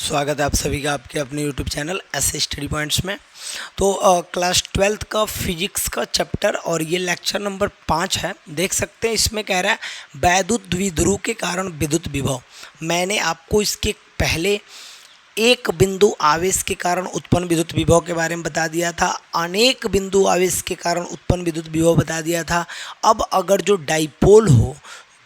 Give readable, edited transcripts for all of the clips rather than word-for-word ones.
स्वागत है आप सभी का आपके अपने YouTube चैनल ऐसे स्टडी पॉइंट्स में। तो क्लास 12th का फिजिक्स का चैप्टर और ये लेक्चर नंबर 5 है। देख सकते हैं इसमें कह रहा है वैद्युत द्विध्रुव के कारण विद्युत विभव। मैंने आपको इसके पहले एक बिंदु आवेश के कारण उत्पन्न विद्युत विभव के बारे में बता दिया था, अनेक बिंदु आवेश के कारण उत्पन्न विद्युत विभव बता दिया था। अब अगर जो डाइपोल हो,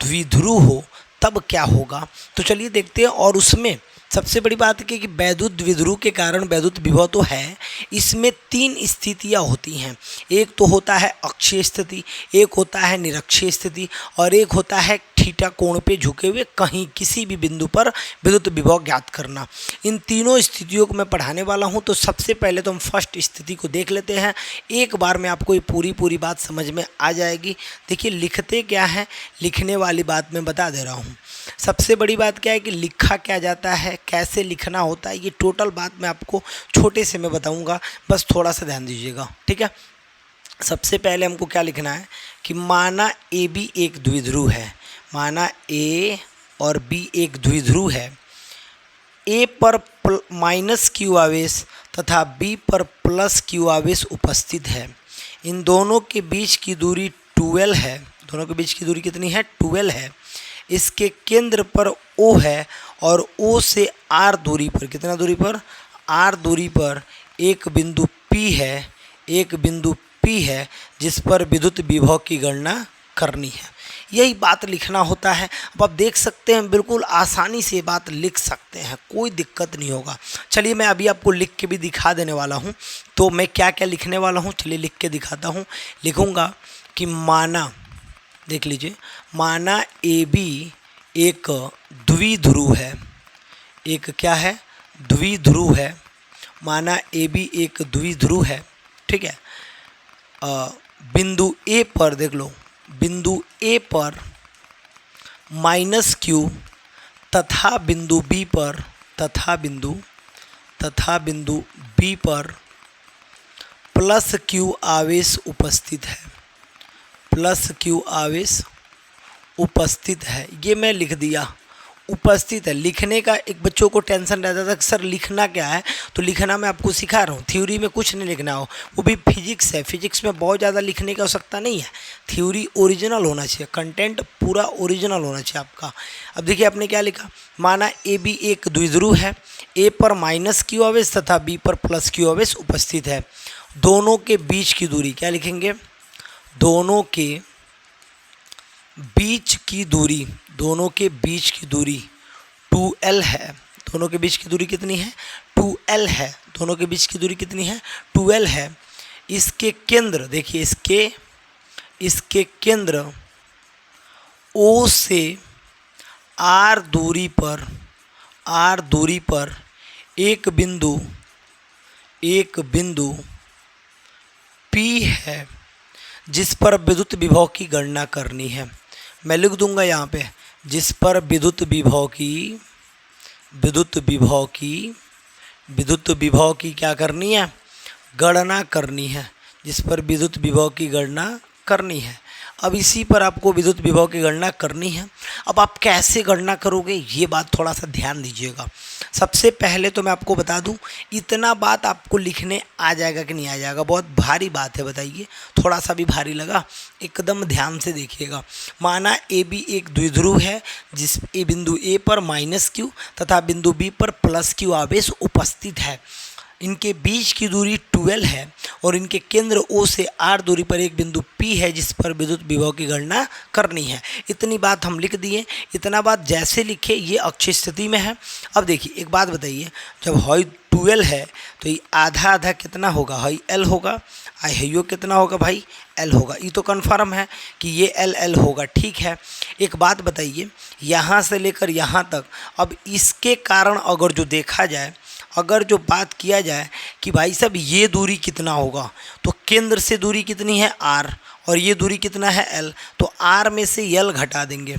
द्विध्रुव हो, तब क्या होगा, तो चलिए देखते हैं। और उसमें सबसे बड़ी बात है कि वैद्युत द्विध्रुव के कारण वैद्युत विभव तो है, इसमें तीन स्थितियां होती हैं। एक तो होता है अक्षीय स्थिति, एक होता है निरक्षीय स्थिति और एक होता है थीटा कोण पे झुके हुए कहीं किसी भी बिंदु पर विद्युत विभव ज्ञात करना। इन तीनों स्थितियों को मैं पढ़ाने वाला हूं। तो सबसे पहले तो हम फर्स्ट स्थिति को देख लेते हैं। एक बार में आपको ये पूरी बात समझ में आ जाएगी। देखिए लिखते क्या है, लिखने वाली बात मैं बता दे रहा हूँ। सबसे बड़ी बात क्या है कि लिखा क्या जाता है, कैसे लिखना होता है, ये टोटल बात मैं आपको छोटे से मैं बताऊंगा, बस थोड़ा सा ध्यान दीजिएगा, ठीक है। सबसे पहले हमको क्या लिखना है कि माना ए बी एक द्विध्रुव है, माना ए और बी एक द्विध्रुव है। ए पर माइनस क्यू आवेश तथा बी पर प्लस क्यू आवेश उपस्थित है। इन दोनों के बीच की दूरी 12 है। दोनों के बीच की दूरी कितनी है? 12 है। इसके केंद्र पर O है और O से R दूरी पर, कितना दूरी पर? R दूरी पर एक बिंदु P है, एक बिंदु P है जिस पर विद्युत विभव की गणना करनी है। यही बात लिखना होता है। अब आप देख सकते हैं बिल्कुल आसानी से बात लिख सकते हैं, कोई दिक्कत नहीं होगा। चलिए मैं अभी आपको लिख के भी दिखा देने वाला हूँ। तो मैं क्या क्या लिखने वाला हूँ, चलिए लिख के दिखाता हूँ। लिखूँगा कि माना, देख लीजिए, माना ए बी एक द्विध्रुव है। एक क्या है? द्विध्रुव है। माना ए बी एक द्विध्रुव है, ठीक है। बिंदु ए पर देख लो, बिंदु ए पर माइनस क्यू तथा बिंदु बी पर, तथा बिंदु बी पर प्लस क्यू आवेश उपस्थित है, प्लस क्यू आवेश उपस्थित है। ये मैं लिख दिया, उपस्थित है। लिखने का एक बच्चों को टेंशन रहता था कि सर लिखना क्या है, तो लिखना मैं आपको सिखा रहा हूँ। थ्योरी में कुछ नहीं लिखना हो, वो भी फिजिक्स है। फिजिक्स में बहुत ज़्यादा लिखने की आवश्यकता नहीं है। थ्योरी ओरिजिनल होना चाहिए, कंटेंट पूरा ओरिजिनल होना चाहिए आपका। अब देखिए आपने क्या लिखा, माना ए बी एक द्विध्रुव है, ए पर माइनस क्यू आवेश तथा बी पर प्लस क्यू आवेश उपस्थित है। दोनों के बीच की दूरी क्या लिखेंगे? दोनों के बीच की दूरी, दोनों के बीच की दूरी 2L है। दोनों के बीच की दूरी कितनी है? 2L है। दोनों के बीच की दूरी कितनी है? 2L है। इसके केंद्र देखिए, इसके केंद्र O से R दूरी पर एक बिंदु P है जिस पर विद्युत विभव की गणना करनी है। मैं लिख दूंगा यहाँ पे, जिस पर विद्युत विभव की क्या करनी है? गणना करनी है। जिस पर विद्युत विभव की गणना करनी है। अब इसी पर आपको विद्युत विभव की गणना करनी है। अब आप कैसे गणना करोगे, ये बात थोड़ा सा ध्यान दीजिएगा। सबसे पहले तो मैं आपको बता दूं, इतना बात आपको लिखने आ जाएगा कि नहीं आ जाएगा? बहुत भारी बात है, बताइए। थोड़ा सा भी भारी लगा? एकदम ध्यान से देखिएगा। माना ए बी एक द्विध्रुव है, जिस बिंदु ए पर माइनस क्यू तथा बिंदु बी पर प्लस क्यू आवेश उपस्थित है। इनके बीच की दूरी 12 है और इनके केंद्र O से R दूरी पर एक बिंदु P है जिस पर विद्युत विभव की गणना करनी है। इतनी बात हम लिख दिए। इतना बात जैसे लिखे ये अक्षीय स्थिति में है। अब देखिए एक बात बताइए, जब हई 12 है तो ये आधा आधा कितना होगा? हई L होगा। हइयो कितना होगा भाई? L होगा। ये तो कन्फर्म है कि ये L होगा, ठीक है। एक बात बताइए, यहाँ से लेकर यहाँ तक, अब इसके कारण अगर जो देखा जाए, अगर जो बात किया जाए कि भाई साहब ये दूरी कितना होगा, तो केंद्र से दूरी कितनी है? R, और ये दूरी कितना है? L। तो R में से L घटा देंगे,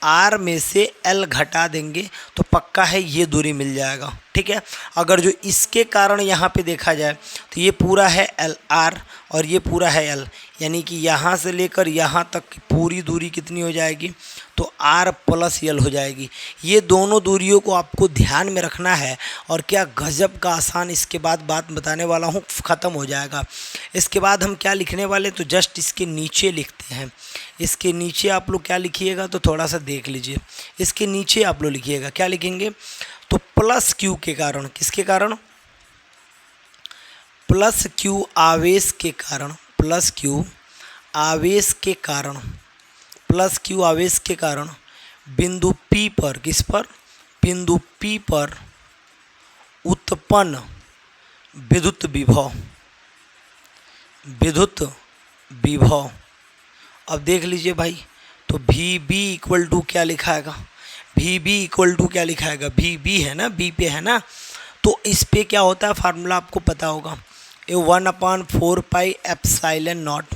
R में से L घटा देंगे तो पक्का है ये दूरी मिल जाएगा। ठीक है। अगर जो इसके कारण यहाँ पे देखा जाए तो ये पूरा है एल आर और ये पूरा है एल, यानी कि यहाँ से लेकर यहाँ तक की पूरी दूरी कितनी हो जाएगी, तो आर प्लस एल हो जाएगी। ये दोनों दूरियों को आपको ध्यान में रखना है और क्या गजब का आसान इसके बाद बात बताने वाला हूँ, ख़त्म हो जाएगा। इसके बाद हम क्या लिखने वाले, तो जस्ट इसके नीचे लिखते हैं। इसके नीचे आप लोग क्या लिखिएगा, तो थोड़ा सा देख लीजिए। इसके नीचे आप लोग लिखिएगा, क्या लिखेंगे, तो प्लस क्यू के कारण, किसके कारण, प्लस क्यू आवेश के कारण, प्लस क्यू आवेश के कारण, प्लस क्यू आवेश के कारण बिंदु P पर, किस पर, बिंदु P पर उत्पन्न विद्युत विभव, विद्युत विभव। अब देख लीजिए भाई, तो वी बी इक्वल टू क्या लिखाएगा, वी बी इक्वल टू क्या लिखाएगा, वी बी है ना, बी पे है ना, तो इस पे क्या होता है फार्मूला आपको पता होगा, ये 1/4 पाई एप्सिलॉन नॉट,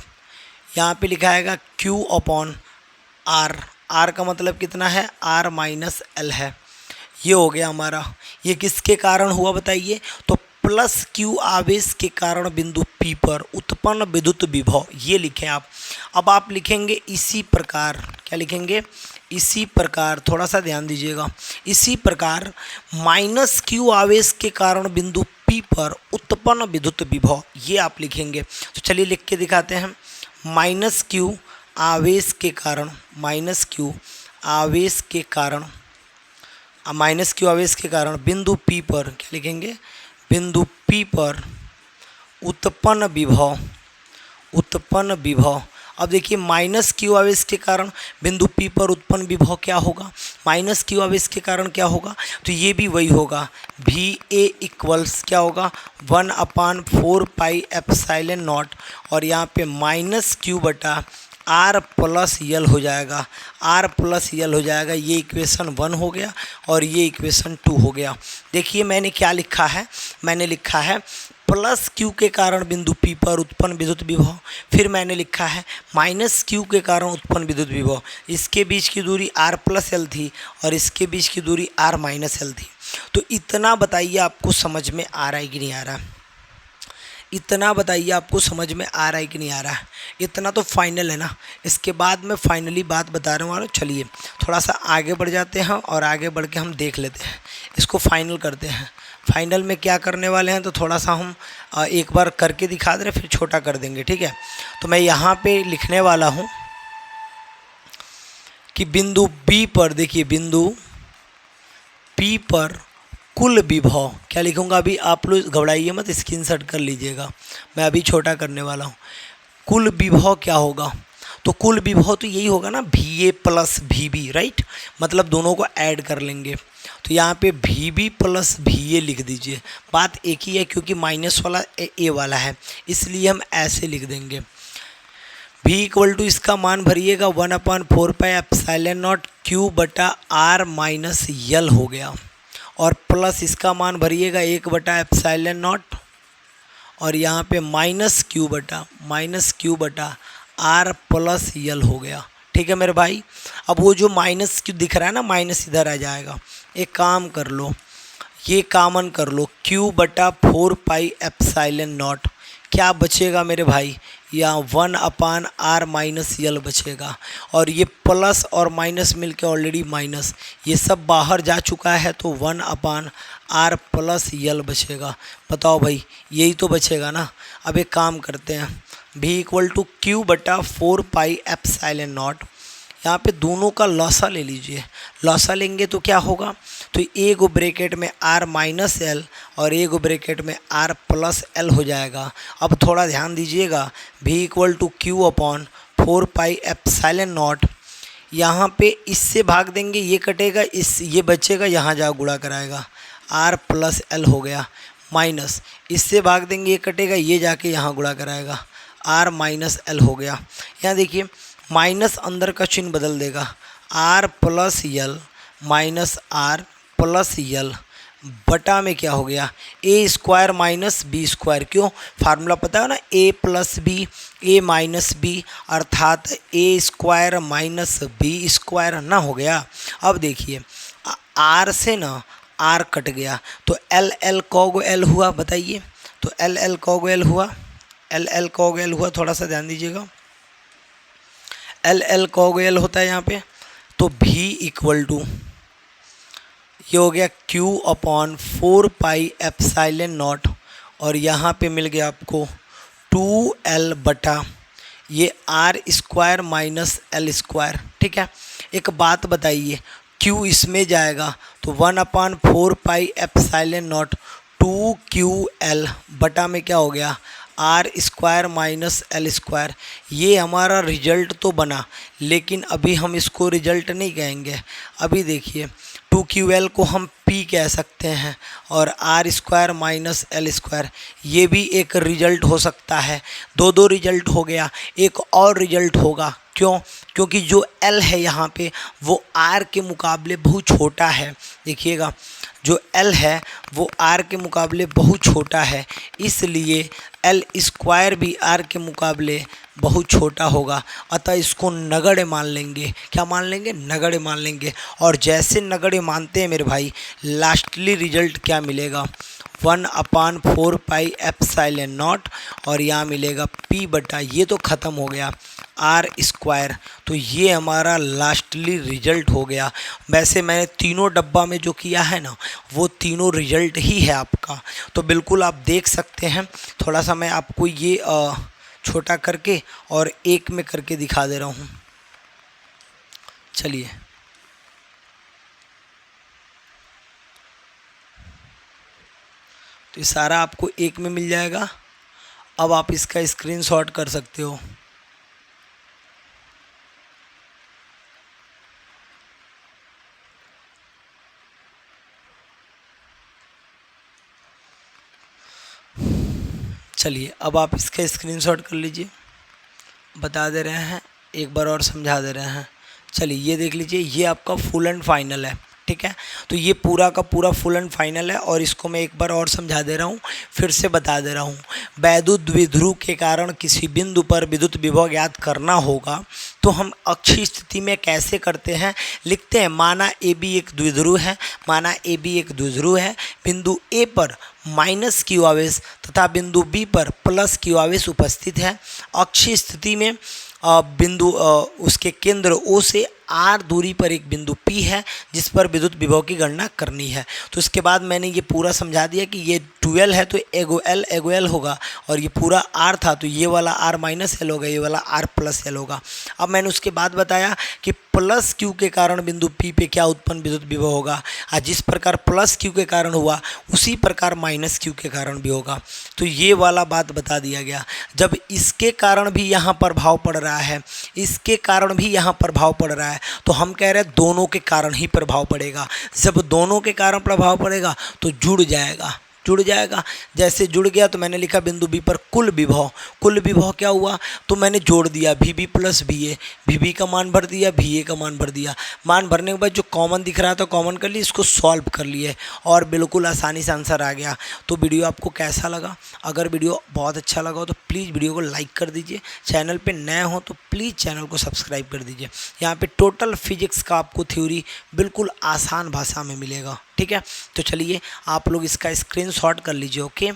यहाँ पे लिखाएगा Q अपॉन R, R का मतलब कितना है, R माइनस L है। ये हो गया हमारा, ये किसके कारण हुआ बताइए, तो प्लस क्यू आवेश के कारण बिंदु P पर उत्पन्न विद्युत विभव, ये लिखें आप। अब आप लिखेंगे इसी प्रकार, क्या लिखेंगे, इसी प्रकार, थोड़ा सा ध्यान दीजिएगा, इसी प्रकार माइनस क्यू आवेश के कारण बिंदु P पर उत्पन्न विद्युत विभव, ये आप लिखेंगे। तो चलिए लिख के दिखाते हैं, माइनस क्यू आवेश के कारण, माइनस क्यू आवेश के कारण, माइनस क्यू आवेश के कारण बिंदु P पर, क्या लिखेंगे, बिंदु P पर उत्पन्न विभव, उत्पन्न विभव। अब देखिए माइनस क्यू आवेश के कारण बिंदु P पर उत्पन्न विभव क्या होगा, माइनस क्यू आवेश के कारण क्या होगा, तो ये भी वही होगा, वी ए इक्वल्स क्या होगा, 1/4 पाई एप्सिलॉन नॉट, और यहाँ पे माइनस क्यू बटा आर प्लस यल हो जाएगा, आर प्लस यल हो जाएगा। ये इक्वेशन 1 हो गया और ये इक्वेशन 2 हो गया। देखिए मैंने क्या लिखा है, मैंने लिखा है प्लस क्यू के कारण बिंदु P पर उत्पन्न विद्युत विभव, फिर मैंने लिखा है माइनस क्यू के कारण उत्पन्न विद्युत विभव, इसके बीच की दूरी r प्लस एल थी और इसके बीच की दूरी r माइनस एल थी। तो इतना बताइए आपको समझ में आ रहा है कि नहीं आ रहा है, इतना बताइए आपको समझ में आ रहा है कि नहीं आ रहा है, इतना तो फाइनल है ना। इसके बाद मैं फाइनली बात बता रहा हूँ, चलिए थोड़ा सा आगे बढ़ जाते हैं और आगे बढ़ के हम देख लेते हैं, इसको फाइनल करते हैं। फाइनल में क्या करने वाले हैं, तो थोड़ा सा हम एक बार करके दिखा दे रहे, फिर छोटा कर देंगे, ठीक है। तो मैं यहाँ पे लिखने वाला हूँ कि बिंदु B पर, देखिए बिंदु P पर कुल विभव, क्या लिखूँगा, अभी आप लोग घबराइए मत, स्क्रीनशॉट कर लीजिएगा, मैं अभी छोटा करने वाला हूँ। कुल विभव क्या होगा, तो कुल विभव तो यही होगा ना, VA प्लस VB, राइट, मतलब दोनों को ऐड कर लेंगे। तो यहाँ पे VB प्लस VA लिख दीजिए, बात एक ही है क्योंकि माइनस वाला A वाला है, इसलिए हम ऐसे लिख देंगे। V इक्वल टू इसका मान भरिएगा 1/4 पाई एप्सिलॉन नॉट Q बटा R माइनस यल हो गया, और प्लस इसका मान भरिएगा 1/एप्सिलॉन नॉट, और यहाँ पे माइनस क्यू बटा R प्लस यल हो गया, ठीक है मेरे भाई। अब वो जो माइनस क्यू दिख रहा है ना, माइनस इधर आ जाएगा, एक काम कर लो, ये कॉमन कर लो, Q बटा 4 पाई एप्सिलॉन नॉट, क्या बचेगा मेरे भाई, यहाँ 1/R माइनस यल बचेगा, और ये प्लस और माइनस मिलके ऑलरेडी माइनस, ये सब बाहर जा चुका है, तो 1/R प्लस यल बचेगा। बताओ भाई, यही तो बचेगा ना। अब एक काम करते हैं, V इक्वल टू Q बटा 4 पाई एप्सिलॉन नॉट, यहाँ पे दोनों का लॉसा ले लीजिए, लॉसा लेंगे तो क्या होगा, तो एक ब्रैकेट में R माइनस एल और एक ब्रैकेट में R प्लस एल हो जाएगा। अब थोड़ा ध्यान दीजिएगा, V equal to Q upon 4 pi epsilon naught, यहाँ पे इससे भाग देंगे, ये कटेगा, इस ये बचेगा, यहाँ जा गुणा कराएगा, R प्लस एल हो गया, माइनस इससे भाग देंगे, ये कटेगा, ये जाके यहाँ गुणा कराएगा, R माइनस एल हो गया। यहाँ देखिए माइनस अंदर का चिन्ह बदल देगा, R प्लस यल माइनस R प्लस यल बटा में क्या हो गया, ए स्क्वायर माइनस बी स्क्वायर, क्यों, फार्मूला पता है ना, ए प्लस बी ए माइनस बी, अर्थात ए स्क्वायर माइनस बी स्क्वायर ना हो गया। अब देखिए R से ना आर कट गया तो एल एल कॉग एल हुआ, बताइए। तो एल एल कॉग एल हुआ, एल एल कॉग एल हुआ, थोड़ा सा ध्यान दीजिएगा। एल एल कॉग एल होता है यहाँ पे। तो भी इक्वल टू ये हो गया Q upon 4 pi epsilon not, और यहाँ पे मिल गया आपको 2L बटा ये R square minus L square. ठीक है, एक बात बताइए, Q इसमें जाएगा तो 1/4 पाई एप्साइलन नॉट 2QL बटा में क्या हो गया R square minus L square. ये हमारा रिजल्ट तो बना, लेकिन अभी हम इसको रिजल्ट नहीं कहेंगे। अभी देखिए 2QL को हम P कह सकते हैं और R square minus L square, ये भी एक रिजल्ट हो सकता है। दो रिजल्ट हो गया, एक और रिजल्ट होगा। क्यों? क्योंकि जो L है यहाँ पे वो R के मुकाबले बहुत छोटा है। देखिएगा जो L है वो R के मुकाबले बहुत छोटा है, इसलिए L स्क्वायर भी R के मुकाबले बहुत छोटा होगा। अतः इसको नगण्य मान लेंगे। क्या मान लेंगे? नगण्य मान लेंगे। और जैसे नगण्य मानते हैं मेरे भाई, लास्टली रिजल्ट क्या मिलेगा? 1/4 पाई एप्साइलन नॉट, और यहाँ मिलेगा P बटा, ये तो ख़त्म हो गया, R स्क्वायर। तो ये हमारा लास्टली रिजल्ट हो गया। वैसे मैंने तीनों डब्बा में जो किया है ना, वो तीनों रिजल्ट ही है आपका। तो बिल्कुल आप देख सकते हैं। थोड़ा सा मैं आपको ये छोटा करके और एक में करके दिखा दे रहा हूँ। चलिए, तो ये सारा आपको एक में मिल जाएगा। अब आप इसका स्क्रीनशॉट कर सकते हो। चलिए, अब आप इसका स्क्रीनशॉट कर लीजिए। बता दे रहे हैं, एक बार और समझा दे रहे हैं। चलिए ये देख लीजिए, ये आपका फुल एंड फाइनल है। ठीक है, तो ये पूरा का पूरा फुल एंड फाइनल है। और इसको मैं एक बार और समझा दे रहा हूँ, फिर से बता दे रहा हूँ। वैद्युत द्विध्रुव के कारण किसी बिंदु पर विद्युत विभव ज्ञात करना होगा, तो हम अक्षीय स्थिति में कैसे करते हैं? लिखते हैं, माना AB एक द्विध्रुव है, माना AB एक द्विध्रुव है, बिंदु A पर माइनस Q आवेश तथा बिंदु B पर प्लस Q आवेश उपस्थित है। अक्षीय स्थिति में बिंदु उसके केंद्र O से R दूरी पर एक बिंदु P है जिस पर विद्युत विभव की गणना करनी है। तो इसके बाद मैंने ये पूरा समझा दिया कि ये 2L है तो एगो L होगा, और ये पूरा R था तो ये वाला R माइनस L होगा, ये वाला R प्लस L होगा। अब मैंने उसके बाद बताया कि प्लस Q के कारण बिंदु P पे क्या उत्पन्न विद्युत विभव होगा, और जिस प्रकार प्लस Q के कारण हुआ उसी प्रकार माइनस Q के कारण भी होगा। तो ये वाला बात बता दिया गया। जब इसके कारण भी यहाँ प्रभाव पड़ रहा है, इसके कारण भी यहाँ प्रभाव पड़ रहा है, तो हम कह रहे हैं दोनों के कारण ही प्रभाव पड़ेगा। जब दोनों के कारण प्रभाव पड़ेगा तो जुड़ जाएगा। जैसे जुड़ गया तो मैंने लिखा बिंदु B पर कुल विभव क्या हुआ, तो मैंने जोड़ दिया VB प्लस VA, VB का मान भर दिया, VA का मान भर दिया। मान भरने के बाद जो कॉमन दिख रहा था कॉमन कर लिए, इसको सॉल्व कर लिए और बिल्कुल आसानी से आंसर आ गया। तो वीडियो आपको कैसा लगा? अगर वीडियो बहुत अच्छा लगा हो तो प्लीज़ वीडियो को लाइक कर दीजिए। चैनल पर नए हो तो प्लीज़ चैनल को सब्सक्राइब कर दीजिए। यहाँ पर टोटल फिजिक्स का आपको थ्योरी बिल्कुल आसान भाषा में मिलेगा। ठीक है, तो चलिए आप लोग इसका स्क्रीनशॉट कर लीजिए। ओके।